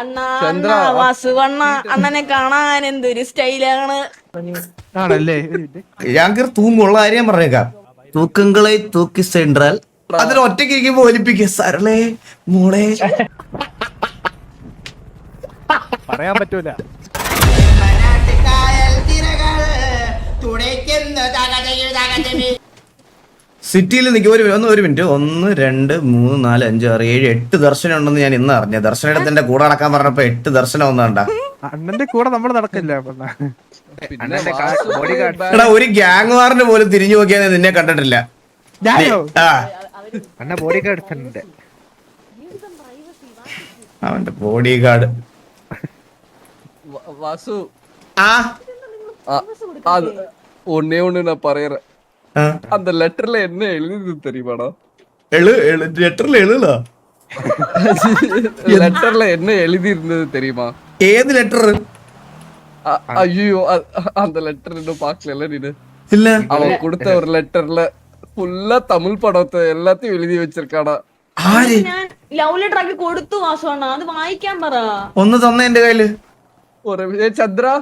അണ്ണാ അണ്ണാ വാസുവണ്ണ അണ്ണനെ കാണാൻ എന്തൊരു സ്റ്റൈലാണ് ആണല്ലേ ഞങ്ങൾക്ക് തൂങ്ങുള്ള കാര്യം പറഞ്ഞേക്കാം. തൂക്കങ്ങളെ തൂക്കി സെൻട്രൽ അതിൽ ഒറ്റയ്ക്ക് ഇരിക്കുമ്പോ ഒലിപ്പിക്കുക സരളേ മോളെ. പറയാൻ പറ്റൂല. സിറ്റിയിൽ നിൽക്കും. ഒരു മിനിറ്റ്. 1 2 3 4 5 6 7 8 ദർശനം ഉണ്ടെന്ന് ഞാൻ ഇന്ന് അറിഞ്ഞ. ദർശനത്തിന്റെ കൂടെ നടക്കാൻ പറഞ്ഞപ്പോ 8 ദർശനം ഒന്നാണ്ട. അണ്ണന്റെ കൂടെ നമ്മൾ നടക്കില്ല. എടാ ഒരു ഗ്യാങ് വാറിന് പോലും തിരിഞ്ഞു നോക്കിയാൽ നിന്നെ കണ്ടിട്ടില്ല. അവന്റെ ബോഡി ഗാർഡ് வாசு ആ ஒன்னே ஒண்ணு நான் பறையறேன். அந்த லெட்டர்ல என்ன எழுதுது தெரியுமாடா? ലെറ്ററിൽ എഴുതലാ. லெட்டர்ல என்ன எழுதி இருந்தது தெரியுமா? ഏത് ലെറ്റർ? ஐயோ அந்த லெட்டர் இன்னும் பாக்கல நீனு. ഇല്ല. அவன் கொடுத்த ஒரு லெட்டர்ல ஃபுல்லா தமிழ் படத்தை எல்லாத்தையும் எழுதி வச்சிருக்காடா. ആര്? ഞാൻ ലവ് ലെറ്റർ ആക്കി കൊടുത്തു വാസുവണ്ണ, അത് വായിക്കാൻ പറ. ഒന്ന് തന്നെ എന്റെ കയ്യില്. ஒரு சந்திரா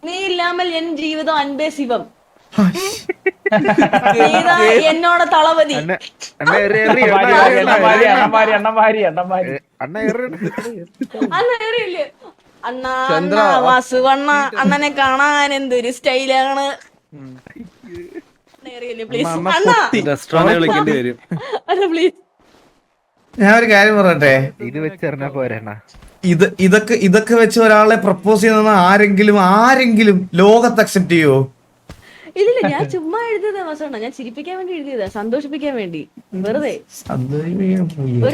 നീ ഇല്ലാമൽ എൻ ജീവിതം അൻപേ ശിവം. നീതാ എന്നോട് തളപതി. അന്നേറിയില്ലേ അണ്ണാ അണ്ണാ വാസുവണ്ണ അണ്ണനെ കാണാൻ എന്തൊരു സ്റ്റൈലാണ്. പ്ലീസ് അണ്ണാ അല്ല പ്ലീസ്. ഞാൻ ഒരു കാര്യം പറയട്ടെ. ഇതൊക്കെ വെച്ച് ഒരാളെ പ്രപ്പോസ് ചെയ്യുന്ന ആരെങ്കിലും ലോകത്ത് അക്സെപ്റ്റ് ചെയ്യോ? ഇതില്ല, ഞാൻ ചുമ്മാ എഴുതിയതാ വാസുവണ്ണ. ഞാൻ ചിരിപ്പിക്കാൻ വേണ്ടി എഴുതിയതാ, സന്തോഷിപ്പിക്കാൻ വേണ്ടി. വെറുതെ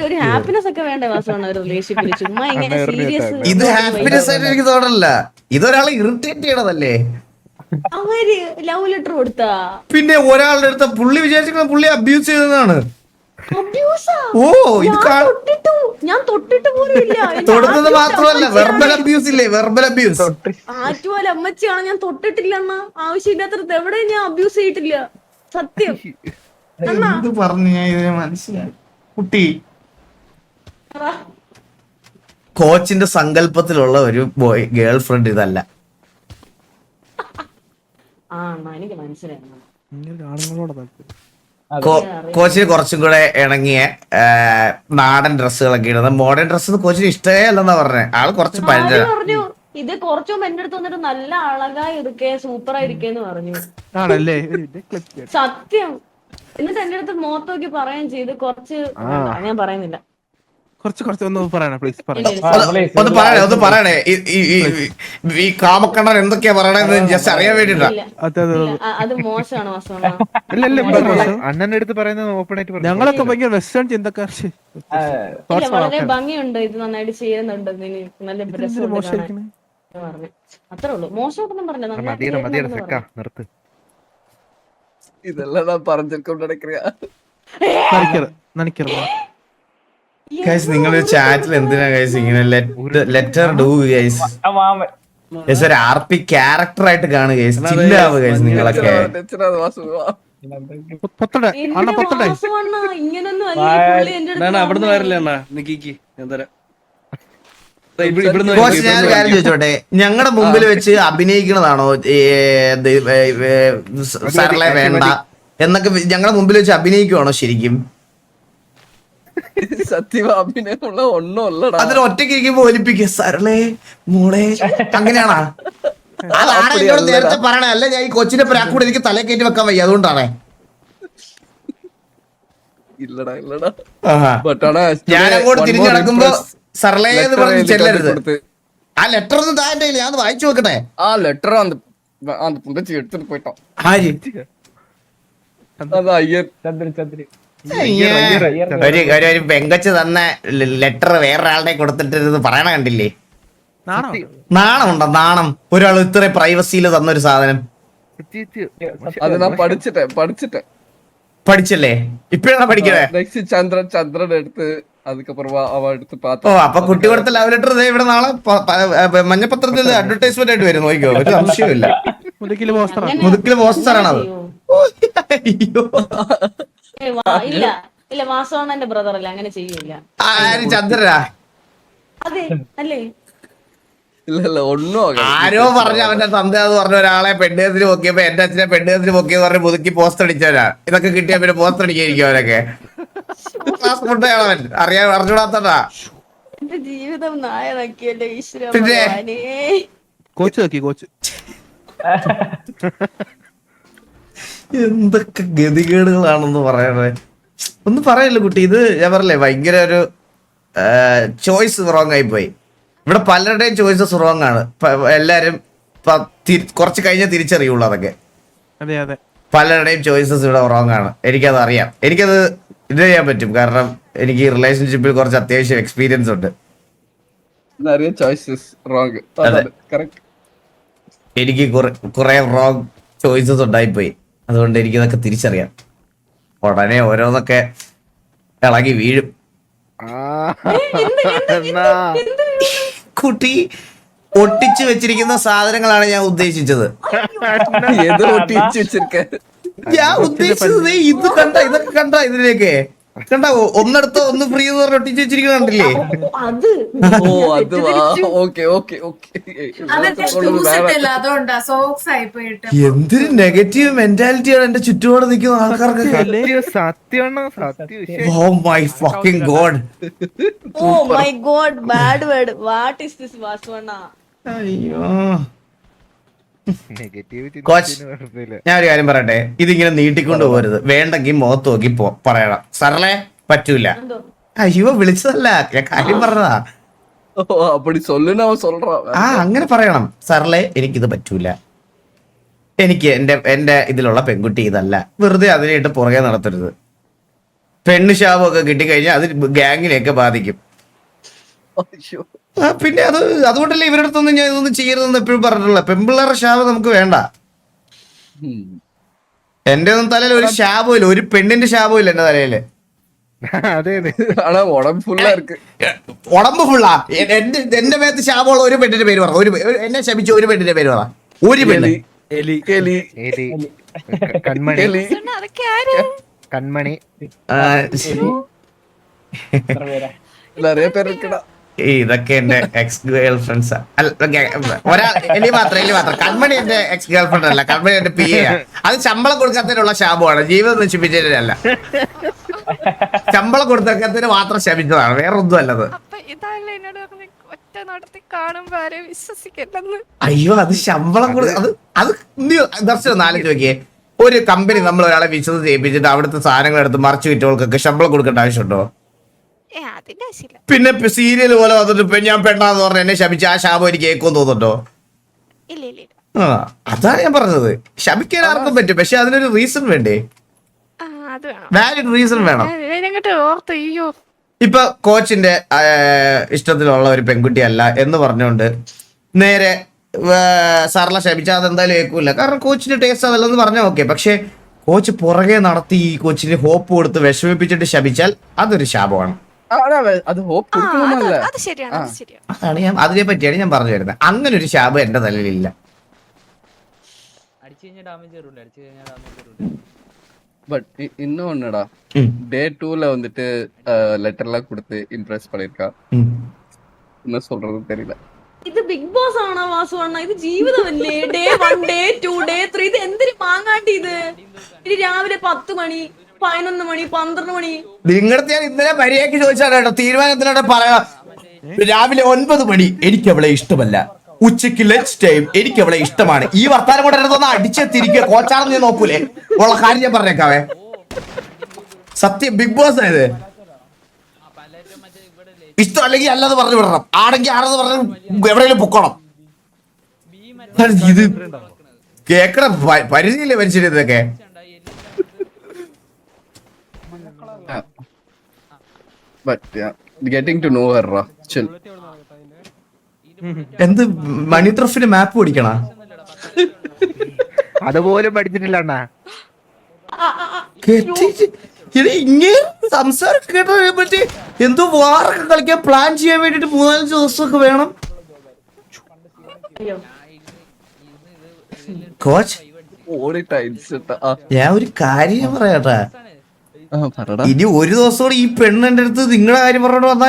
ഒരു ഹാപ്പിനെസ് ഒക്കെ വേണ്ടേ വാസുവണ്ണ ഒരു റിലേഷൻഷിപ്പിൽ? ചുമ്മാ ഇങ്ങനെ സീരിയസ്. ഇത് ഹാപ്പിനെസ് ആയിട്ട് എനിക്ക് തോന്നല്ല. ഇതൊരാളെ ഇറിറ്റേറ്റ് ചെയ്യണതല്ലേ? അവര് ലവ് ലെറ്റർ കൊടുത്താ പിന്നെ ഒരാളുടെ അടുത്ത പുള്ളി വിചാരിച്ചിരിക്കുന്ന പുള്ളി അബ്യൂസ് ചെയ്തതാണ്. ഓ ഇത് ഞാൻ തൊട്ടിട്ട് പോലും ഇല്ല. തൊടുന്നത് മാത്രമല്ല, വെർബൽ അബ്യൂസ് ഇല്ലേ? Verbal abuse. ആറ്റുപോലെ അമ്മച്ചിയാണ്, ഞാൻ തൊട്ടിട്ടില്ല അണ്ണ. ആവശ്യമില്ലാത്തടത്ത് എവിടെ ഞാൻ അബ്യൂസ് ചെയ്തിട്ടില്ല. സത്യം. എന്ത് പറഞ്ഞു ഞാൻ ഇതിനെ മനസ്സിലായി കുട്ടി. കോച്ചിന്റെ സങ്കല്പത്തിലുള്ള ഒരു ബോയ് ഗേൾ ഫ്രണ്ട് ഇതല്ല. ആ എനിക്ക് മനസ്സിലായി. കോച്ചിന് കുറച്ചും കൂടെ ഇണങ്ങിയ നാടൻ ഡ്രസ്സുകളൊക്കെ ഇടുന്നത്. മോഡേൺ ഡ്രസ്സ് കോച്ചിന് ഇഷ്ടമേ അല്ലെന്നാ പറഞ്ഞേ. ആള് കുറച്ച് പറഞ്ഞു ഇത് കുറച്ചു മുമ്പ് എന്റെ അടുത്ത് വന്നിട്ട് നല്ല അഴകായി ഇരിക്കേ, സൂപ്പർ ആയിരിക്കേന്ന് പറഞ്ഞു. സത്യം. എന്നിട്ട് എന്റെ അടുത്ത് മുഖത്ത് നോക്കി പറയുകയും ചെയ്ത് കുറച്ച്. ഞാൻ പറയുന്നില്ല. ഒന്ന് പറയണേ പ്ലീസ്. ഒന്ന് പറയണേ. ഈ കാമക്കണ്ണൻ എന്തൊക്കെയാ പറയണെന്ന് ജസ്റ്റ് അറിയാൻ വേണ്ടിട്ടാ. അത് മോശമാണ് വാസുവണ്ണ. അണ്ണന്റെ അടുത്ത് പറയുന്നത് ഓപ്പൺ ആയിട്ട് പറഞ്ഞു. ഞങ്ങളൊക്കെ ഭയങ്കര വെസ്റ്റേൺ ചിന്തക്കാർ. വളരെ ഭംഗിയുണ്ട്, ഇത് നന്നായിട്ട് ചെയ്യുന്നുണ്ട്, നല്ല പറഞ്ഞു. അത്രേ ഉള്ളൂ. മോശമായിട്ടൊന്നും പറഞ്ഞില്ല. இதெல்லாம் நான் பறஞ்சிருக்கோம் நினைக்கிறேன். ഗൈസ് നിങ്ങളൊരു ചാറ്റിൽ എന്തിനാ ഗൈസ് ഇങ്ങനെ ലെറ്റർ ഡു ഗൈസ്? ഒരു RP ക്യാരക്ടർ ആയിട്ട് കാണുക ഗൈസ്. ചില്ലാവ് ഗൈസ് നിങ്ങളൊക്കെ. അവിടുന്ന് വരില്ല അണ്ണാ, നിക്കിക്ക് ഞാൻ തരാം. ഞാൻ കാര്യം ചോദിച്ചോട്ടെ, ഞങ്ങളുടെ മുമ്പിൽ വെച്ച് അഭിനയിക്കണതാണോ സരളെ വേണ്ട എന്നൊക്കെ ഞങ്ങളുടെ മുമ്പിൽ വെച്ച് അഭിനയിക്കുവാണോ ശരിക്കും? സത്യമാ അഭിനയമുള്ള ഒന്നും അല്ലടാ. അതിൽ ഒറ്റയ്ക്ക് ഇരിക്കുമ്പോ ഒലിപ്പിക്കുക സരളേ മോളെ. അങ്ങനെയാണോ? അതാണ് എന്നോട് നേരത്തെ പറയണേ. അല്ല ഞാൻ ഈ കൊച്ചിന്റെ പ്രാക്കൂടെ എനിക്ക് തലേ കയറ്റി വെക്കാൻ വയ്യ, അതുകൊണ്ടാണേ. ഇല്ലടാ ഞാൻ അങ്ങോട്ട് തിരിഞ്ഞു നടക്കുമ്പോ സരളേ എന്ന് പറഞ്ഞ് ചെല്ലരുത്. ആ ലെറ്റർ ഒന്നും താൻ്റെ ഞാൻ വായിച്ചു നോക്കട്ടെ. ആ ലെറ്റർ அந்த புந்தச்சி எடுத்துட்டு போயிட்டோம். ആര്? அதான் ஐயர் ചന്ദ്രൻ ഒരു പെങ്കച്ച് തന്ന ലെറ്റർ വേറൊരാളുടെ കൊടുത്തിട്ട് പറയണ കണ്ടില്ലേ? നാണമുണ്ടോ? നാണം. ഒരാൾ ഇത്ര പ്രൈവസിയിൽ തന്നൊരു സാധനം. അത് ഞാൻ പഠിച്ചിട്ടേ പഠിച്ചല്ലേ? ഇപ്പഴാണ് പഠിക്കണേ. ചന്ദ്രൻ എടുത്ത് അതുക്കപ്പുറം അവ എടുത്ത് ഓ അപ്പൊ കുട്ടി കൊടുത്ത ലവ് ലെറ്റർ ഇവിടെ നാളെ മഞ്ഞപ്പത്രത്തിൽ അഡ്വർടൈസ്മെന്റ് ആയിട്ട് വരും. നോക്കിയോ, ഒരു സംശയമില്ല. മുതുക്കില് പോസ്റ്ററാണത്. ഇല്ല ഇല്ല വാസവണ്ണന്റെ ബ്രദർ അല്ല, അങ്ങനെ ചെയ്യൂല. ചന്ദ്രനാ? അതെ അല്ലേ? ഇല്ല ഒന്നും ആരോ പറഞ്ഞ അവന്റെ തന്ത എന്ന് പറഞ്ഞ ഒരാളെ പെണ്ണേസിന് പൊക്കിയപ്പോ എന്റെ അച്ഛനെ പെണ്ണേസിന് പൊക്കിയെന്ന് പറഞ്ഞ് മുതുക്കി പോസ്റ്റ് അടിച്ചവരാ. ഇതൊക്കെ കിട്ടിയ പിന്നെ പോസ്റ്റ് അടിക്കായിരിക്കും അവരൊക്കെ. അവൻ അറിഞ്ഞൂടാത്തടാ. എന്റെ ജീവിതം നായനാക്കിയല്ലേ ഈശ്വര പിന്നെ? ഭഗവാനേ. കോച്ച് നോക്കി കോച്ച്. എന്തൊക്കെ ഗതികേടുകളാണെന്ന് പറയണേ. ഒന്നും പറയല്ലോ കുട്ടി. ഇത് ഞാൻ പറഞ്ഞില്ലേ ഭയങ്കര ഒരു ചോയ്സ് റോങ് ആയി പോയി. ഇവിടെ പലരുടെയും ചോയ്സസ് റോങ് ആണ്. എല്ലാരും കുറച്ച് കഴിഞ്ഞാൽ തിരിച്ചറിയുള്ളൂ അതൊക്കെ. അതെ അതെ, പലരുടെയും ചോയ്സസ് ഇവിടെ റോങ് ആണ്. എനിക്കത് അറിയാം. എനിക്കത് ഇത് ചെയ്യാൻ പറ്റും. കാരണം എനിക്ക് റിലേഷൻഷിപ്പിൽ കുറച്ച് അത്യാവശ്യം എക്സ്പീരിയൻസ് ഉണ്ട്. എനിക്ക് കുറെ റോങ് ചോയ്സസ് ഉണ്ടായിപ്പോയി. അതുകൊണ്ട് എനിക്കിതൊക്കെ തിരിച്ചറിയാം. ഉടനെ ഓരോന്നൊക്കെ ഇളകി വീഴും. കുട്ടി ഒട്ടിച്ചു വെച്ചിരിക്കുന്ന സാധനങ്ങളാണ് ഞാൻ ഉദ്ദേശിച്ചത്. ഞാൻ ഉദ്ദേശിച്ചത് ഇത് കണ്ട, ഇതൊക്കെ കണ്ട, ഇതിലേക്ക് കണ്ട ഒന്നെടുത്തോ ഒന്ന് ഫ്രീ എന്ന് പറഞ്ഞ് ഒട്ടിച്ചു വെച്ചിരിക്കുന്നുണ്ടല്ലേ. അത് എന്തൊരു നെഗറ്റീവ് മെന്റാലിറ്റിയാണ് എന്റെ ചുറ്റുപാട് നിൽക്കുന്ന ആൾക്കാർക്കൊക്കെ. Oh my fucking god. Oh my god, bad word. What is this വാസുവണ്ണ? അയ്യോ കോച്ച്, ഞാൻ ഒരു കാര്യം പറയട്ടെ. ഇതിങ്ങനെ നീട്ടിക്കൊണ്ട് പോരുത്. വേണ്ടെങ്കിൽ മുഖത്ത് നോക്കി പറയണം. സാറേ പറ്റൂല. അയ്യോ വിളിച്ചതല്ല, ഞാൻ കാര്യം പറഞ്ഞതാ. അങ്ങനെ പറയണം. സാറേ എനിക്കിത് പറ്റൂല. എനിക്ക് എന്റെ ഇതിലുള്ള പെൺകുട്ടി ഇതല്ല. വെറുതെ അതിനായിട്ട് പുറകെ നടത്തരുത്. പെണ്ണ് ശാപമൊക്കെ കിട്ടിക്കഴിഞ്ഞാൽ അത് ഗ്യാങ്ങിനെയൊക്കെ ബാധിക്കും. പിന്നെ അതുകൊണ്ടല്ലേ ഇവരുടെ അടുത്തൊന്നും ഞാൻ ഇതൊന്നും ചെയ്യരുതെന്ന് എപ്പോഴും പറഞ്ഞിട്ടുള്ള. പെൺപിള്ളേരുടെ ശാപം നമുക്ക് വേണ്ട. എന്റെ ഒന്നും തലയിൽ ഒരു ശാപമില്ല, ഒരു പെണ്ണിന്റെ ശാപമില്ല എന്റെ തലയില്. ഉടമ്പ് ഫുള്ളാ. എന്റെ മേത്ത് ശാപമുള്ള ഒരു പെണ്ണിന്റെ പേര് പറ. എന്നെ ശപിച്ച ഒരു പെണ്ണിന്റെ പേര് പറ. ഒരു പെണ്ണ്. കൺമണി. ഇതൊക്കെ എന്റെ എക്സ് ഗേൾ ഫ്രണ്ട്സാ. ഒരാൾ എലി മാത്രം. കൺമണി എന്റെ എക്സ് ഗേൾ ഫ്രണ്ട് അല്ല. കൺമണി എന്റെ പി എ. അത് ശമ്പളം കൊടുക്കാത്തതിനുള്ള ശാപമാണ്. ജീവിതം നശിപ്പിച്ചതിനല്ല. ശമ്പളം കൊടുത്തതിന് മാത്രം ശപിച്ചതാണ്, വേറെ ഒന്നും അല്ലത്. അയ്യോ അത് ശമ്പളം അത് ദർശനം നാലും നോക്കിയേ. ഒരു കമ്പനി നമ്മൾ ഒരാളെ വിശ്വസിച്ച് ചെയ്യിപ്പിച്ചിട്ട് അവിടുത്തെ സാധനങ്ങൾ എടുത്ത് മറിച്ചു വിറ്റവൾക്കൊക്കെ ശമ്പളം കൊടുക്കേണ്ട ആവശ്യമുണ്ടോ? പിന്നെ സീരിയൽ പോലെ വന്നിട്ട് ഞാൻ പെണ്ണാന്ന് പറഞ്ഞ എന്നെ ശപിച്ച ആ ശാപം എനിക്ക് കേൾക്കുമെന്ന് തോന്നുന്നുണ്ടോ? അതാണ് ഞാൻ പറഞ്ഞത്. ശപിക്കാൻ ആർക്കും പറ്റും, പക്ഷെ അതിനൊരു റീസൺ വേണ്ടേ? വാലിഡ് റീസൺ വേണം. ഇപ്പൊ കോച്ചിന്റെ ഇഷ്ടത്തിലുള്ള ഒരു പെൺകുട്ടിയല്ല എന്ന് പറഞ്ഞുകൊണ്ട് നേരെ സാറിനെ ശപിച്ചാൽ അതെന്തായാലും കേൾക്കൂല. കാരണം കോച്ചിന്റെ ടേസ്റ്റ് അതല്ലെന്ന് പറഞ്ഞാൽ ഓക്കെ. പക്ഷെ കോച്ച് പുറകെ നടത്തി ഈ കോച്ചിന് ഹോപ്പ് കൊടുത്ത് വിഷമിപ്പിച്ചിട്ട് ശപിച്ചാൽ അതൊരു ശാപമാണ്. അതാണ് ഞാൻ അതിനെ പറ്റിയാണ് ഞാൻ പറഞ്ഞു വരുന്നത്. അങ്ങനെ ഒരു ശാപം എന്റെ തലയിലില്ല. இன்னும் ஒண்ணுடா, டே 2ல வந்துட்டு லெட்டர் எல்லாம் கொடுத்து இம்ப்ரெஸ் பண்ணிருக்கா. என்ன சொல்றது தெரியல. ഇത് ബിഗ് ബോസ് ആണോ വാസുവണ്ണ? ഇത് ജീവിതമല്ലേ? Day 1, day 2, day 3. ഇത് എന്തിനു മാങ്ങാട്ടി ഇത്? ഇനി രാവിലെ 10 മണി, 11 മണി, 12 മണി. നിങ്ങളുടെ ഞാൻ ഇന്നലെ മര്യാദയ്ക്ക് ചോദിച്ചാണ് കേട്ടോ. തീരുമാനത്തിനോടെ പറയാം. രാവിലെ 9 മണി എനിക്ക് അവളെ ഇഷ്ടമല്ല. ഉച്ചക്ക് ലഞ്ച് ടൈം എനിക്ക് അവളെ ഇഷ്ടമാണ്. ഈ വർത്താനം കൊണ്ട് എടുത്തൊന്ന് അടിച്ചെത്തിരിക്കുക. കോച്ചാണെന്ന് ഞാൻ നോക്കൂലേ? ഉള്ള കാര്യം ഞാൻ പറഞ്ഞേക്കാവേ. സത്യം ബിഗ് ബോസ് ആയത്. ഇഷ്ടം അല്ലെങ്കിൽ അല്ലാതെ പറഞ്ഞു വിടണം. ആണെങ്കിൽ ആണെന്ന് പറഞ്ഞു എവിടെയെങ്കിലും പൊക്കണം. ഇത് കേക്കണ പരിധിയില്ലേ മനുഷ്യന് ഇതൊക്കെ? എന്ത് മണി ട്രഫിന് മാപ്പ് പിടിക്കണ? അതുപോലും പഠിച്ചിട്ടില്ല അണ്ണാ. ഇങ്ങനെ സംസാരം കേട്ട എന്തോ വാറൊക്കെ കളിക്കാൻ പ്ലാൻ ചെയ്യാൻ വേണ്ടിട്ട് 3-4 ദിവസമൊക്കെ വേണം. കോച്ച് ഞാൻ ഒരു കാര്യം പറയാട്ടാ. ഇനി ഒരു ദിവസം കൂടി ഈ പെണ്ണിന്റെ അടുത്ത് നിങ്ങളുടെ കാര്യം പറഞ്ഞോണ്ട് വന്നാ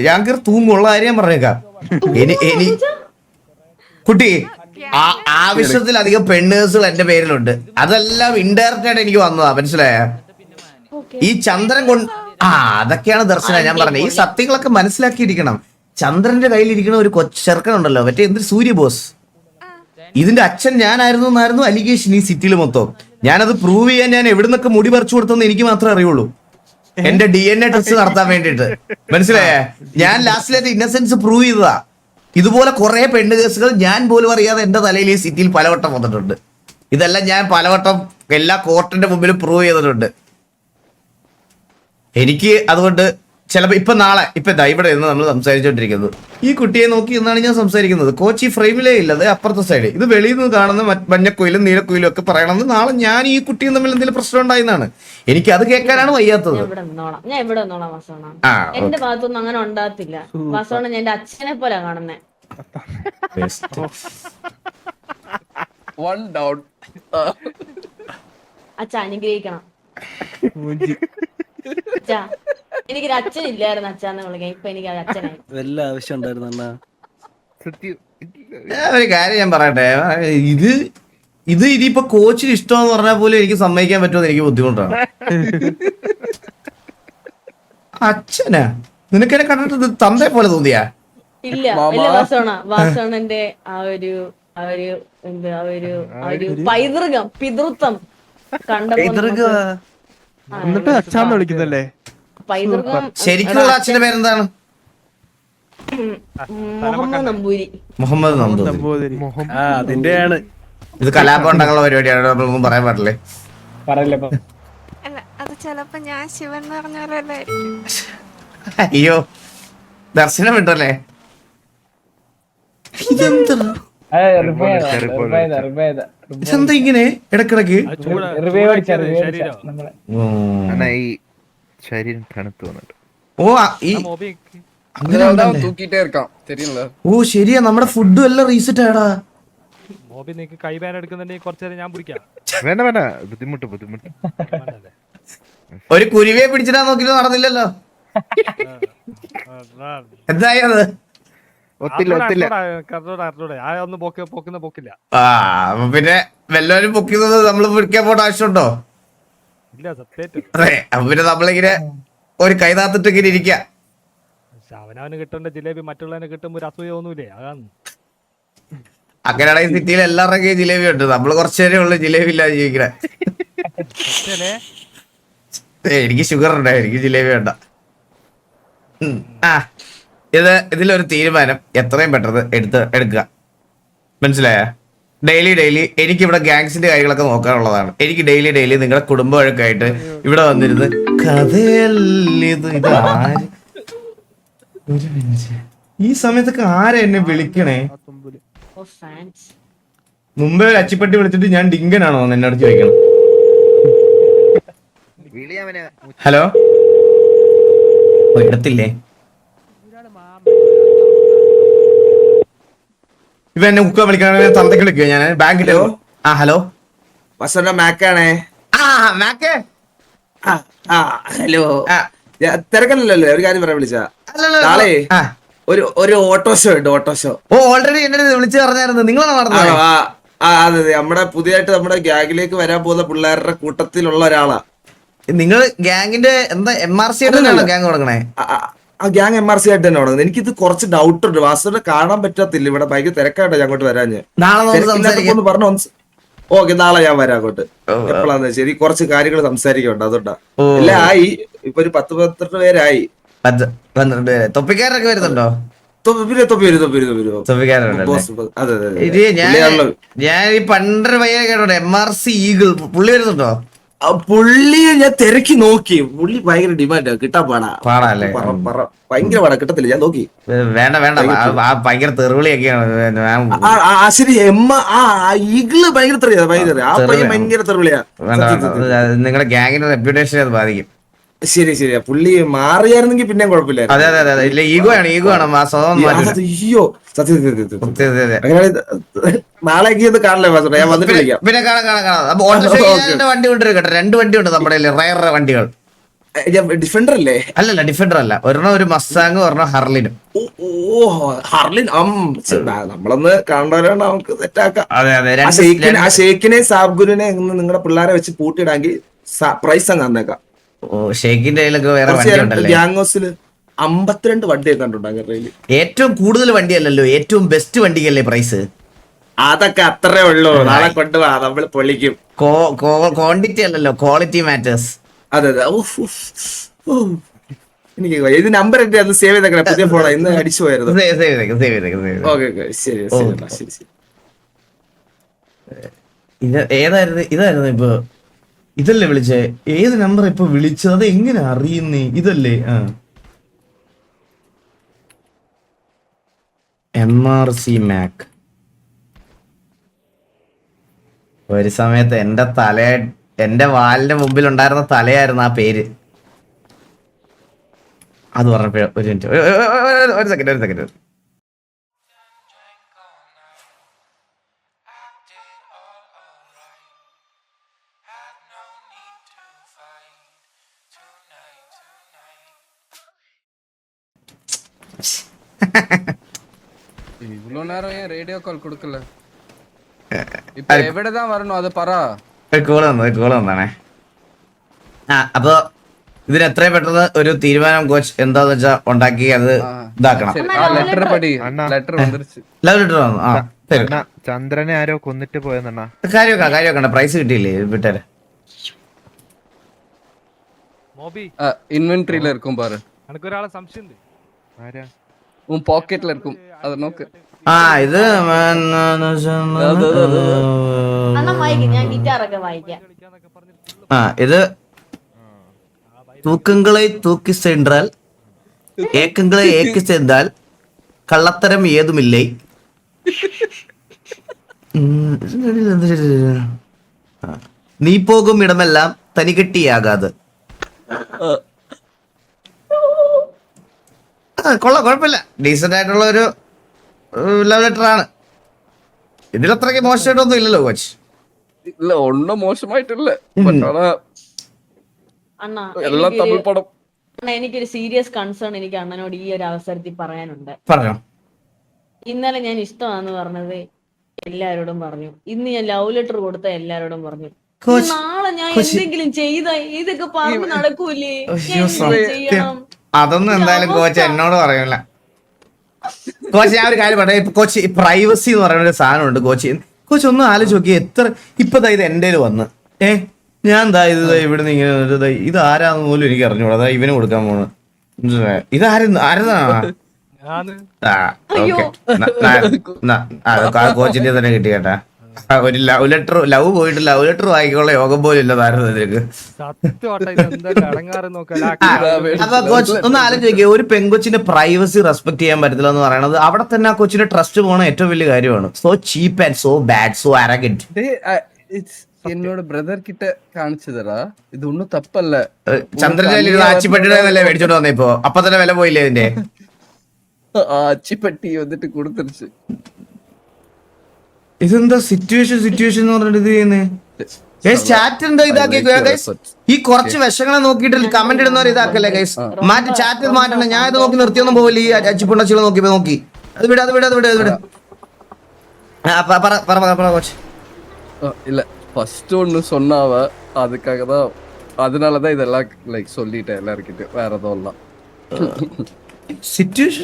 ഞാൻ കയറി തൂങ്ങുള്ള കാര്യം പറഞ്ഞേക്കാം. കുട്ടി ആവശ്യത്തിലധികം പെണ്ണേഴ്സുകൾ എന്റെ പേരിലുണ്ട്. അതെല്ലാം ഇൻഡയറക്റ്റ് ആയിട്ട് എനിക്ക് വന്നതാ, മനസ്സിലായ? ഈ ചന്ദ്രൻ കൊണ്ട് അതൊക്കെയാണ് ദർശന ഞാൻ പറഞ്ഞത്. ഈ സത്യങ്ങളൊക്കെ മനസ്സിലാക്കിയിരിക്കണം. ചന്ദ്രന്റെ കയ്യിലിരിക്കുന്ന ഒരു ചെറുക്കനുണ്ടല്ലോ, മറ്റേ എന്തൊരു സൂര്യബോസ്, ഇതിന്റെ അച്ഛൻ ഞാനായിരുന്നു എന്നായിരുന്നു അലിഗേഷൻ ഈ സിറ്റിയിൽ മൊത്തം. ഞാനത് പ്രൂവ് ചെയ്യാൻ ഞാൻ എവിടുന്നൊക്കെ മുടി പറിച്ചു കൊടുത്തെന്ന് എനിക്ക് മാത്രമേ അറിയുള്ളൂ, എന്റെ DNA ടെസ്റ്റ് നടത്താൻ വേണ്ടിട്ട്. മനസ്സിലായേ? ഞാൻ ലാസ്റ്റിലെ ഇന്നസെൻസ് പ്രൂവ് ചെയ്തതാ. ഇതുപോലെ കുറെ പെണ്ണ് കേസുകൾ ഞാൻ പോലും അറിയാതെ എന്റെ തലയിൽ ഈ സിറ്റിയിൽ പലവട്ടം വന്നിട്ടുണ്ട്. ഇതെല്ലാം ഞാൻ പലവട്ടം എല്ലാ കോർട്ടിന്റെ മുമ്പിൽ പ്രൂവ് ചെയ്തിട്ടുണ്ട്. എനിക്ക് അതുകൊണ്ട് ചിലപ്പോ ഇപ്പൊ നാളെ ഇവിടെ നിന്ന് നമ്മൾ സംസാരിച്ചുകൊണ്ടിരിക്കുന്നത് ഈ കുട്ടിയെ നോക്കി എന്നാണ് ഞാൻ സംസാരിക്കുന്നത്. കോച്ച് ഈ ഫ്രെയിമിലേ ഇല്ലത് അപ്പുറത്തെ സൈഡ്. ഇത് വെളിയിൽ നിന്ന് കാണുന്ന മഞ്ഞക്കുയിലും നീലക്കുയിലും ഒക്കെ പറയണമെന്ന് നാളെ ഞാൻ ഈ കുട്ടിയും തമ്മിൽ എന്തെങ്കിലും പ്രശ്നം ഉണ്ടായെന്നാണ്. എനിക്ക് അത് കേൾക്കാനാണ് വയ്യാത്തത്. ഞാൻ ഇവിടെ എന്റെ ഭാഗത്തൊന്നും അങ്ങനെ ഉണ്ടാകത്തില്ല. വാസോണ ഞാൻ എന്റെ അച്ഛനെ പോലെ കാണുന്നേ. അച്ഛ അനുഗ്രഹിക്കണം. എനിക്കൊരു അച്ഛനില്ലായിരുന്നു അച്ഛന്ന് വിളിക്കാൻ. ഇപ്പൊ എനിക്ക് അച്ഛനായി. വല്ല ആവശ്യം ഉണ്ടായിരുന്നു. ഒരു കാര്യം ഞാൻ പറയട്ടെ, ഇത് ഇനിയിപ്പോ കോച്ചിന് ഇഷ്ടമെന്ന് പറഞ്ഞാൽ പോലും എനിക്ക് സമ്മതിക്കാൻ പറ്റുമെന്ന് എനിക്ക് ബുദ്ധിമുട്ടാണ്. അച്ഛനാ നിനക്കെന്നെ കണ്ടിട്ട് തന്തേ പോലെ തോന്നിയാ? ഇല്ല ഇല്ല വാസോണന്റെ ആ ഒരു പൈതൃകം പിതൃത്വം കണ്ടപ്പോ എന്നിട്ട് അച്ഛാന്ന് വിളിക്കുന്നല്ലേ? പൈതൃകം. ശരിക്കുള്ള അച്ഛന്റെ പേരെന്താണ്? മുഹമ്മദ് നമ്പൂതിരി. അതിന്റെയാണ്. ഇത് കലാപം ഉണ്ടാക്കാനുള്ള പരിപാടിയാണ്, നമ്മളൊന്നും പറയാൻ പാടില്ലേ? അത് ചിലപ്പോ ഞാൻ ശിവൻ പറഞ്ഞല്ലേ. അയ്യോ ദർശനം വിട്ടല്ലേ? ഇതെന്താ ഇങ്ങനെ ഇടക്കിടക്ക്? ഓ ശരിയാ, നമ്മുടെ ഫുഡും എല്ലാം റീസെറ്റ് ആയടാ. ഒരു കുരുവിയെ പിടിച്ചിട്ടാ നോക്കിട്ട് നടന്നില്ലല്ലോ. എന്തായത്? പിന്നെ വല്ലവരും പൊക്കുന്നത് നമ്മള് പിടിക്കാൻ പോണ്ട ആവശ്യമുണ്ടോ? അതെ, അപ്പൊ പിന്നെ നമ്മളിങ്ങനെ ഒരു കൈതാത്തിട്ട് ഇങ്ങനെ ഇരിക്ക. അവനവന് കിട്ടേണ്ട ജിലേബി മറ്റുള്ളവന് കിട്ടുമ്പോ ഒരു അസൂയ ഒന്നുമില്ലേ? അതാണ്. അങ്ങനെയാണെങ്കിൽ സിറ്റിയിൽ എല്ലാവരുടെയും ജിലേബി ഉണ്ട്. നമ്മള് കുറച്ചേരേ ഉള്ളു ജിലേബി ഇല്ലാതെ ജീവിക്കണേ. എനിക്ക് ഷുഗർ ഉണ്ട്, എനിക്ക് ജിലേബി വേണ്ട. ഇതിലൊരു തീരുമാനം എത്രയും പെട്ടെന്ന് എടുക്കുക, മനസ്സിലായ? ഡെയിലി എനിക്കിവിടെ ഗാങ്സിന്റെ കാര്യങ്ങളൊക്കെ നോക്കാനുള്ളതാണ്. എനിക്ക് ഡെയിലി നിങ്ങളുടെ കുടുംബമൊക്കെ ആയിട്ട് ഇവിടെ വന്നിരുന്ന് ഈ സമയത്തൊക്കെ ആരാ എന്നെ വിളിക്കണേ? മുമ്പേ ഒരു അച്ചിപ്പട്ടി വിളിച്ചിട്ട് ഞാൻ ഡിങ്കനാണോ എന്നോട് ചോദിക്കണം. ഹലോ, എടുത്തില്ലേ? ഇവ എന്നെ മുക്ക വിളിക്കണ തന്തയ്ക്ക് വിളിക്കുക ഞാൻ ബാങ്കിലോ. ഹലോ മാക്കാണേ. ഹലോ, തിരക്കല്ലല്ലോ. ഒരു കാര്യം പറയാൻ വിളിച്ചാ, നാളെ ഒരു ഓട്ടോ ഷോ ഉണ്ട്. ഓട്ടോ ഷോ ഓൾറെഡി എന്നെ വിളിച്ചു പറഞ്ഞായിരുന്നു. നിങ്ങളാണ് നടന്നത്? അതെ, നമ്മുടെ പുതിയതായിട്ട് നമ്മുടെ ഗ്യാങ്ങിലേക്ക് വരാൻ പോകുന്ന പിള്ളേരുടെ കൂട്ടത്തിലുള്ള ഒരാളാ. നിങ്ങൾ ഗ്യാങ്ങിന്റെ എന്താ MRC ആയിട്ടാണോ ഗ്യാങ് തുടങ്ങണേ? ആ ഗ്യാങ് MRC ആയിട്ട് തന്നെ തുടങ്ങുന്നത്. എനിക്കിത് കുറച്ച് ഡൗട്ട് ഉണ്ട്. വാസുവിനെ കാണാൻ പറ്റത്തില്ല, ഇവിടെ ഭയങ്കര തിരക്കായിട്ടോ ഞാൻ അങ്ങോട്ട് വരാഞ്ഞ്. പറഞ്ഞു. ഓക്കെ, നാളെ ഞാൻ വരാം അങ്ങോട്ട്. എപ്പോഴാന്ന് വെച്ചാൽ എനിക്ക് കുറച്ച് കാര്യങ്ങൾ സംസാരിക്കുന്നുണ്ട്, അതുകൊണ്ടാ. എല്ലാം ആയി, ഇപ്പൊ ഒരു 10-12 പേരായി. 12 പേര്. തൊപ്പിക്കാരൊക്കെ വരുന്നുണ്ടോ? ഞാൻ ഈ പണ്ടൊരു പയ്യനെ കേട്ടോ, MRC ഈഗിൾ, പുള്ളി വരുന്നുണ്ടോ? പുള്ളിയെ ഞാൻ തിരക്കി നോക്കി. പുള്ളി ഭയങ്കര ഡിമാൻഡ്, കിട്ടാൻ പാടാല്ലേ? ഭയങ്കര പാടാ, കിട്ടത്തില്ല. ഞാൻ നോക്കി. വേണ്ട ഭയങ്കര തെറിവിളിയൊക്കെയാണ്. ശരി, ഈഗിള് ഭയങ്കര തെറിയാ, ഭയങ്കര തെറിവിളിയാ. നിങ്ങളുടെ ഗ്യാങ്ങിന്റെ റെപ്യൂട്ടേഷൻ അത് ബാധിക്കും. ശരിയാ, പുള്ളി മാറിയായിരുന്നെങ്കിൽ പിന്നെ കുഴപ്പമില്ല. അതെ, ഈഗോ ആണ്. അയ്യോ, നാളേക്ക് കാണില്ലേ? ഞാൻ വന്നിട്ട് വിളിക്കാം. പിന്നെ കാണാം. വണ്ടി കൊണ്ടുവരും കേട്ടോ, 2 വണ്ടി ഉണ്ട് നമ്മുടെ റയർ വണ്ടികൾ. ഡിഫൻഡർ അല്ലേ? അല്ലല്ല ഡിഫൻഡർ അല്ല, ഒരെണ്ണം ഒരു മസ്താങ്, ഒരെണ്ണം ഹർലിനും. ഓ ഹർലിൻ. നമ്മളൊന്ന് കണ്ടവരാണ്, നമുക്ക് സെറ്റാക്കാം. അതെ അതെ, ആ ഷെയ്ഖിനെ സാബ്ഗുരുവിനെ നിങ്ങളുടെ പിള്ളേരെ വെച്ച് പൂട്ടിയിടാങ്കിൽ പ്രൈസ് അങ്ങ് തന്നേക്കാം. ഓ ഷെയ്ഖിന്റെ കയ്യിലൊക്കെ വേറെ വണ്ടി ഉണ്ടല്ലേ? ഗ്യാങ്സില് 52 വണ്ടിയൊക്കെ കണ്ടുണ്ടോ അങ്ങനത്തെ? ഏറ്റവും കൂടുതൽ വണ്ടിയല്ലല്ലോ, ഏറ്റവും ബെസ്റ്റ് വണ്ടിക്കല്ലേ പ്രൈസ്? അതൊക്കെ അത്രേ ഉള്ളൂ. നാളെ കൊണ്ടുപോവാ, നമ്മൾ പൊളിക്കും. ക്വാണ്ടിറ്റി അല്ലല്ലോ, ക്വാളിറ്റി മാറ്റേഴ്സ്. അതെ അതെ. എനിക്ക് ഇത് നമ്പർ എന്റെ അത് സേവ് ചെയ്തേക്കണം. പുതിയ ഫോണാ, ഇന്ന് അടിച്ചു പോയത്. ഓക്കെ ശരി ശരി ശരി. ഇതായിരുന്നു ഇപ്പൊ, ഇതല്ലേ വിളിച്ചേ? ഏത് നമ്പർ ഇപ്പൊ വിളിച്ചത്? അത് എങ്ങനെ അറിയുന്നേ? ഇതല്ലേ? MRC Mac. ഒരു സമയത്ത് എന്റെ വാലിന്റെ മുമ്പിൽ ഉണ്ടായിരുന്ന തലയായിരുന്നു ആ പേര്. അത് പറഞ്ഞപ്പോ ഒരു മിനിറ്റ്, ഒരു സെക്കൻഡ്. இவ்வளவு நேரம் ஏன் ரேடியோ கால் கொடுக்கல? இப்ப எവിടെதான் வரணும் അത് പറ. കോള് വന്നാണേ. അപ്പൊ ഇതിന് എത്രയും പെട്ടെന്ന് ഒരു തീരുമാനം കോച്ച് എന്താന്ന് വെച്ചാ ഉണ്ടാക്കി അത് ഇതാക്കണം. ലെറ്റർ പടി, ലെറ്റർ വന്നിരുച്ചു. ലവ് ലെറ്റർ വന്നു. ചന്ദ്രനെ ആരോ കൊന്നിട്ട് പോയെന്നാ കാര്യമൊക്കെ പ്രൈസ് കിട്ടിയില്ലേ? വിട്ടേരെ. മോബി ഇൻവെന്ററിയിல இருக்கும் பாரு. எனக்கு ഒരാളെ സംശയമുണ്ട്. ആരാ? உன் பாக்கெட்ல இருக்கும், அத നോക്ക്. ഇത് അണ്ണൻ വായിക്കും, ഞാൻ ഗിറ്റാറൊക്കെ വായിക്കാം. ഇത് തൂക്കങ്ങളെ തൂക്കി സെൻട്രാൽ ഏക്കങ്ങളെ ഏക്ക് സെന്താൽ കള്ളത്തരം ഏതുമില്ലേ. നീ പോകും ഇടമെല്ലാം തനികെട്ടിയാകാതെ. കൊള്ളാം, കുഴപ്പമില്ല. ഡീസന്റ് ആയിട്ടുള്ള ഒരു ലവ് ലെറ്റർ ആണ്. ഇതിലത്രയ്ക്ക് മോശമായിട്ടൊന്നും ഇല്ലല്ലോ കോച്ച്. இல்ல ஒண்ணும் மோசமாயிട്ടില്ല. അണ്ണാ എല്ലാം തമിഴ് പടം. അണ്ണാ എനിക്കൊരു സീരിയസ് കൺസേൺ എനിക്ക് അണ്ണനോട് ഈ ഒരു അവസരത്തിൽ പറയാനുണ്ട്. പറഞ്ഞോ. ഇന്നലെ ഞാൻ ഇഷ്ടമാണെന്ന് പറഞ്ഞത് എല്ലാരോടും പറഞ്ഞു. ഇന്ന് ഞാൻ ലവ് ലെറ്റർ കൊടുത്ത എല്ലാരോടും പറഞ്ഞു. നാളെ ഞാൻ എന്തെങ്കിലും ചെയ്ത ഇതൊക്കെ പറഞ്ഞു നടക്കൂലേ? ചെയ്യണം. അതൊന്നും എന്തായാലും കോച്ച് എന്നോട് പറയൂല. കോച്ച് ഞാൻ ഒരു കാര്യം പറയാം. കോച്ച് പ്രൈവസി എന്ന് പറയുന്ന ഒരു സാധനമുണ്ട് കോച്ച് ഒന്ന് ആലോചിച്ച് നോക്കി. ഇപ്പൊ ഇത് എന്റെ വന്ന് ഞാൻ ഇവിടുന്ന് ഇങ്ങനെ ഇത് ആരാന്ന് പോലും എനിക്ക് അറിഞ്ഞൂടാ. ഇവന് കൊടുക്കാൻ പോണ്. ആരതാണ്? കോച്ചിന്റെ തന്നെ കിട്ടി കേട്ടാ. ഒരു ലവ് പോയിട്ട് ലവ് ലെറ്റർ വായിക്കാനുള്ള യോഗം പോലും ഇല്ല താരത്തിലേക്ക്. അപ്പൊ കോച്ച് ഒന്ന് ആലോചിക്കുക, ഒരു പെൺകൊച്ചിന്റെ പ്രൈവസി റെസ്പെക്ട് ചെയ്യാൻ പറ്റത്തില്ല എന്ന് പറയുന്നത് അവിടെ തന്നെ ആ കൊച്ചിന്റെ ട്രസ്റ്റ് പോകണ ഏറ്റവും വലിയ കാര്യമാണ്. So cheap and so bad, so arrogant. എന്നോട് ബ്രദർ കിட்ட കാണിച്ചതടാ, ഇത് ഒന്നും തപ്പല്ല. ചന്ദ്രനിൽ ആച്ചിപ്പെട്ടിടല്ലേ മേടിച്ചോണ്ട് വന്നേ. ഇപ്പൊ അപ്പൊ തന്നെ വില പോയില്ലേ ഇതിന്റെ? ആച്ചിപ്പെട്ടി വന്നിട്ട് കൊടുത്തിരിച്ചു. ഇതെന്താ സിറ്റുവേഷൻ എന്ന് പറഞ്ഞിട്ട് ഇത് ചെയ്യുന്നേ? ചാറ്റ് എന്താ ഇതാക്കിയ? ഈ കുറച്ച് വിഷങ്ങളെ നോക്കിയിട്ട് കമന്റ് ഇടുന്നവർ ഇതാക്കല്ലേ ഗൈസ്? ചാറ്റ് മാറ്റണം. ഞാൻ ഇത് നോക്കി നിർത്തിയൊന്നും പോവില്ല. ഈ അച്ചിപ്പുണ്ണച്ചികൾ നോക്കി അത് വിട്. കോച്ച് இல்ல ஃபர்ஸ்ட் ஒன்னு சொன்னாவ, அதுக்காக தான், அதனால தான் இதெல்லாம் லைக் சொல்லிட்டேன் எல்லார்கிட்டயும். வேற எதுவும் இல்ல. സിറ്റുവേഷൻ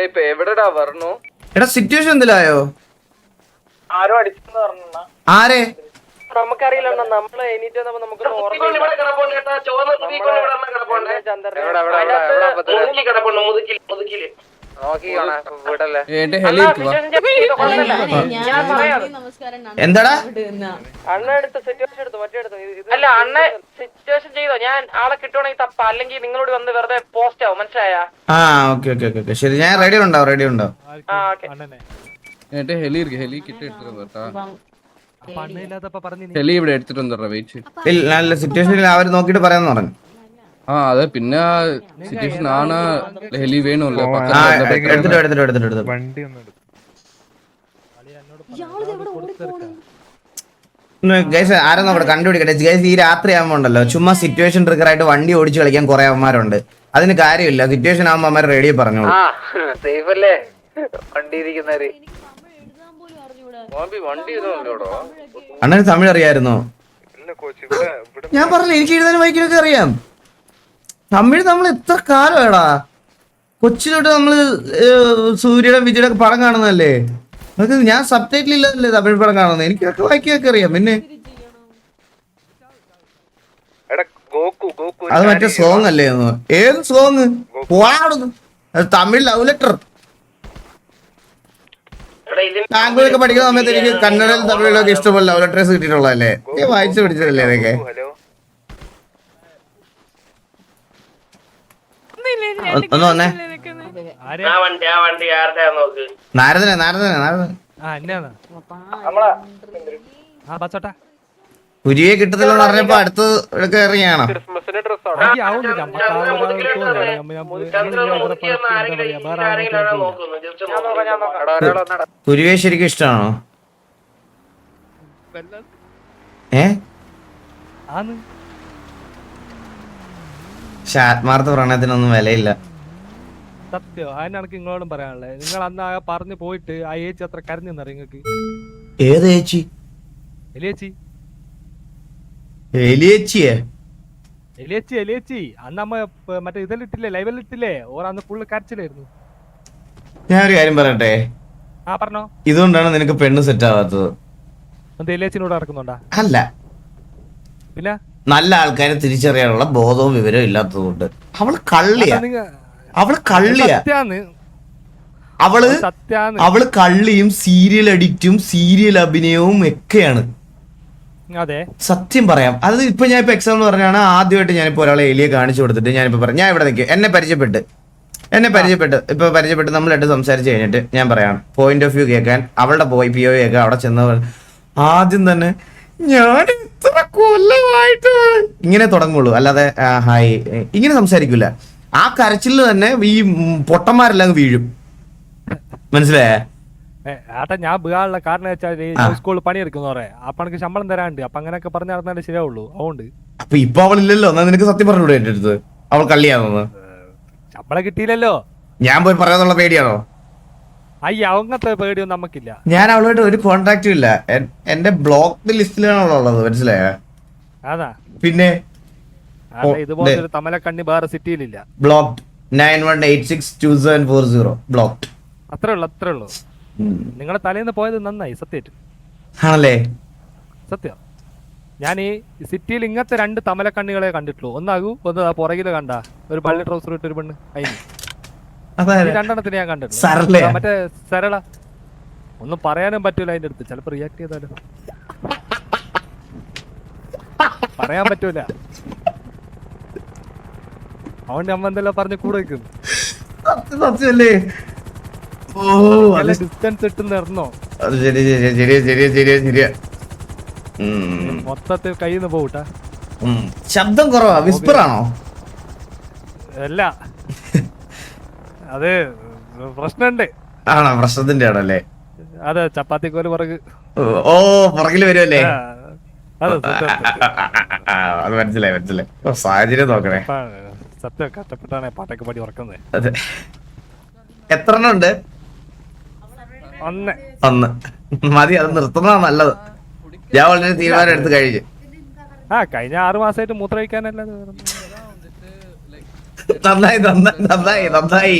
ഇപ്പൊ എവിടെടാ വരണോ? എടാ സിറ്റുവേഷൻ എന്തിലായോ? ആരോ അടിച്ചെന്ന് പറഞ്ഞ ആരെ നമുക്കറിയില്ല. നമ്മള് എനിക്ക് നമുക്ക് എന്താടാ അണ്ണ എടുത്ത് സിറ്റുവേഷൻ എടുത്തു, മറ്റേ എടുത്തു. അല്ല അണ്ണ സിറ്റുവേഷൻ ചെയ്തോ? ഞാൻ ആളെ കിട്ടുവാണെങ്കിൽ തപ്പ, അല്ലെങ്കിൽ നിങ്ങളോട് വന്ന് വെറുതെ പോസ്റ്റ് ആവും. മനസ്സിലായ? ഓക്കെ ശരി, ഞാൻ റെഡി ഉണ്ടാവും. ഹെലി ഇருக்கு, ഹെലി കിட்ட എടുത്തിട്ട് വരട്ടാ. ഹെലി ഇവിടെ എടുത്തിട്ട് വന്നിട്ടാ. വെയിറ്റ് നല്ല സിറ്റുവേഷനിൽ അവർ നോക്കിട്ട് പറയാന്ന് പറഞ്ഞു. അതെ, പിന്നെ സിറ്റുവേഷൻ ആണ്. ഹെലി വേണമല്ലോ. എടുത്തിട്ട് വണ്ടി ഒന്നും ഗൈസ് ആരെന്നും അവിടെ കണ്ടുപിടിക്കട്ടെ ഗൈസ്. ഈ രാത്രി ആകുമ്പോ ഉണ്ടല്ലോ ചുമ്മാ സിറ്റുവേഷൻ ട്രിഗർ ആയിട്ട് വണ്ടി ഓടിച്ച് കളിക്കാൻ കുറെ അവന്മാരുണ്ട്. അതിന് കാര്യമില്ല, സിറ്റുവേഷൻ ആകുമ്പോ അവന്മാർ റേഡിയോ പറഞ്ഞോളൂ. അണ്ണന് തമിഴ് അറിയായിരുന്നോ? ഞാൻ പറഞ്ഞില്ല, എനിക്ക് എഴുതാനും വായിക്കാനൊക്കെ അറിയാം. തമിഴ് നമ്മൾ എത്ര കാലമാടാ, കൊച്ചിലോട്ട് നമ്മള് സൂര്യയുടെ വിജയുടെ പടം കാണുന്നതല്ലേ. അതൊക്കെ ഞാൻ സബ് ടൈറ്റിൽ ഇല്ലല്ലേ തമിഴ് പടം കാണുന്നത്, എനിക്കൊക്കെ വായിക്കൊക്കെ അറിയാം. പിന്നെ അത് മറ്റേ സോങ് അല്ലേ? ഏത് സോങ്? പോടാടുന്നു, അത് തമിഴ് ലവ് ലെറ്റർ. ബാംഗ്ലൂരൊക്കെ പഠിക്കുന്ന സമയത്ത് എനിക്ക് കന്നഡയിൽ തമിഴിലൊക്കെ ഇഷ്ടപോലെ ലവ് ലെറ്റേഴ്സ് കിട്ടിയിട്ടുള്ളതല്ലേ, വായിച്ചു പിടിച്ചതല്ലേ അതൊക്കെ. ഒന്ന് വന്നേ. നാരദനെ നാരദനെ നാരദൻ കുരിയെ കിട്ടത്തില്ലെന്ന് പറഞ്ഞപ്പോ അടുത്ത് എടുക്ക ഇറങ്ങിയാണോ? കുരുവെ ശരിക്കും ഇഷ്ടമാണോ? പക്ഷെ ആത്മാർത്ഥ പ്രണയത്തിനൊന്നും വിലയില്ല. സത്യം, അതിനാണ് നിങ്ങളോടും പറയാനുള്ളത്. നിങ്ങൾ അന്ന് പറഞ്ഞു പോയിട്ട് ആ ഏച്ചി അത്ര കരഞ്ഞെന്നറിയ നിങ്ങൾക്ക്. ഏത് ഏച്ചി? എലിയേച്ചി. എലിയേച്ചിയെ? എലിയേച്ചി എലിയേച്ചി അന്ന് അമ്മ മറ്റേ ഇതിലിട്ടില്ലേ, ലൈവിലിട്ടില്ലേ, ഓരന്ന് ഫുള്ള് കരച്ചിലായിരുന്നു. ഞാൻ ഒരു കാര്യം പറയട്ടെ, പറഞ്ഞോ. ഇതുകൊണ്ടാണ് നിനക്ക് പെണ്ണ് സെറ്റ് ആവാത്തത്. എലിയേച്ചിനോട് നടക്കുന്നുണ്ടാ? അല്ല, പിന്നെ നല്ല ആൾക്കാരെ തിരിച്ചറിയാനുള്ള ബോധവും വിവരവും ഇല്ലാത്തതുകൊണ്ട്. അവള് കള്ളിയാ, അവള് കള്ളിയാ, അവള് കള്ളിയും സീരിയൽ അഡിക്റ്റും സീരിയൽ അഭിനയവും ഒക്കെയാണ്. അതെ, സത്യം പറയാം. അത് ഇപ്പൊ ഞാൻ ഇപ്പൊ എക്സാമ്പിൾ പറഞ്ഞാണ്, ആദ്യമായിട്ട് ഞാനിപ്പോ ഒരാളെ എലിയെ കാണിച്ചു കൊടുത്തിട്ട് ഞാനിപ്പോ പറഞ്ഞു, ഞാൻ ഇവിടെ നിൽക്കും, എന്നെ പരിചയപ്പെട്ട് ഇപ്പൊ പരിചയപ്പെട്ട് നമ്മളായിട്ട് സംസാരിച്ച് കഴിഞ്ഞിട്ട് ഞാൻ പറയാം പോയിന്റ് ഓഫ് വ്യൂ കേൾക്കാൻ, അവളുടെ POV കേൾക്കാൻ അവിടെ ചെന്നവർ ആദ്യം തന്നെ ഞാൻ ഇത്ര കൊല്ലമായിട്ട് ഇങ്ങനെ തുടങ്ങുള്ളൂ, അല്ലാതെ ഹായ് ഇങ്ങനെ സംസാരിക്കൂല. ആ കരച്ചില് തന്നെ ഈ പൊട്ടന്മാരെല്ലാം വീഴും, മനസ്സിലായേ? ഞാൻ വീഴാനുള്ള കാരണം വെച്ചാൽ സ്കൂളിൽ പണിയെടുക്കുന്ന പറയാ, അപ്പൊ എനിക്ക് ശമ്പളം തരാണ്ട്, അപ്പൊ അങ്ങനെയൊക്കെ പറഞ്ഞു നടന്നാലേ ശരിയാവുള്ളൂ. അതുകൊണ്ട് അപ്പൊ ഇപ്പൊ അവളില്ലല്ലോ, എന്നാ നിനക്ക് സത്യം പറഞ്ഞൂടെ എന്റെ അടുത്ത് അവൾ കള്ളിയാണെന്ന്? ശമ്പളം കിട്ടിയില്ലല്ലോ. ഞാൻ പോയി പറയാന്നുള്ള പേടിയാണോ? അയ്യ, അങ്ങനത്തെ പേടിയൊന്നും നമുക്കില്ല. ഞാൻ അവളോട്ട് ഒരു കോൺടാക്റ്റും ഇല്ല, എന്റെ ബ്ലോക്ക് ലിസ്റ്റിലാണ് അവളുള്ളത്, മനസ്സിലായോ? അതാ പിന്നെ ഇതുപോലെ തമലക്കണ്ണി വേറെ സിറ്റിയിലില്ല. Blocked 91862740 blocked. അത്രേ ഉള്ളൂ. നിങ്ങളുടെ തലേന്ന് പോയത് നന്നായി, സത്യം ആണല്ലേ? സത്യം. ഞാൻ ഈ സിറ്റിയിൽ ഇങ്ങനത്തെ 2 തമലക്കണ്ണികളെ കണ്ടിട്ടുള്ളൂ. ഒന്നാകൂ, ഒന്ന് പുറകില് കണ്ട ഒരു പള്ളി ട്രൗസർ ഇട്ടൊരു പെണ്ണ്, അതിന് 2 ഞാൻ കണ്ടിട്ടുള്ളൂ. മറ്റേ സരള ഒന്നും പറയാനും പറ്റൂല അതിന്റെ അടുത്ത്, ചിലപ്പോ റിയാക്ട് ചെയ്താലോ പറയാൻ പറ്റൂല. അതുകൊണ്ട് അമ്മ എന്തെല്ലാം പറഞ്ഞ് കൂടെ വെക്കുന്നു. ഡിസ്റ്റൻസ് ഇട്ട് നിർന്നോ, മൊത്തത്തിൽ കയ്യിൽ നിന്ന് പോട്ടാ. ശബ്ദം കുറവാ, വിസ്പർ ആണോ? അല്ല, അത് പ്രശ്നമുണ്ട്. ആണോ? പ്രശ്നത്തിന്റെ ആണല്ലേ? അതെ, ചപ്പാത്തിക്കോല് പുറകു. ഓ, പുറകില് വരുമല്ലേ? അത് മനസ്സിലായി. സാഹചര്യം നോക്കണേ. സത്യം, കഷ്ടപ്പെട്ടാണ് പാട്ടൊക്കെ പാടി ഉറക്കുന്നത്. അതെ. എത്ര എണ്ണം ഉണ്ട്? 1 മതി, അത് നിർത്തുന്നതാ നല്ലത്. ഞാൻ വളരെ തീരുമാനം എടുത്ത് കഴിഞ്ഞു. കഴിഞ്ഞ 6 മാസമായിട്ട് മൂത്ര കഴിക്കാനല്ല. നന്നായി.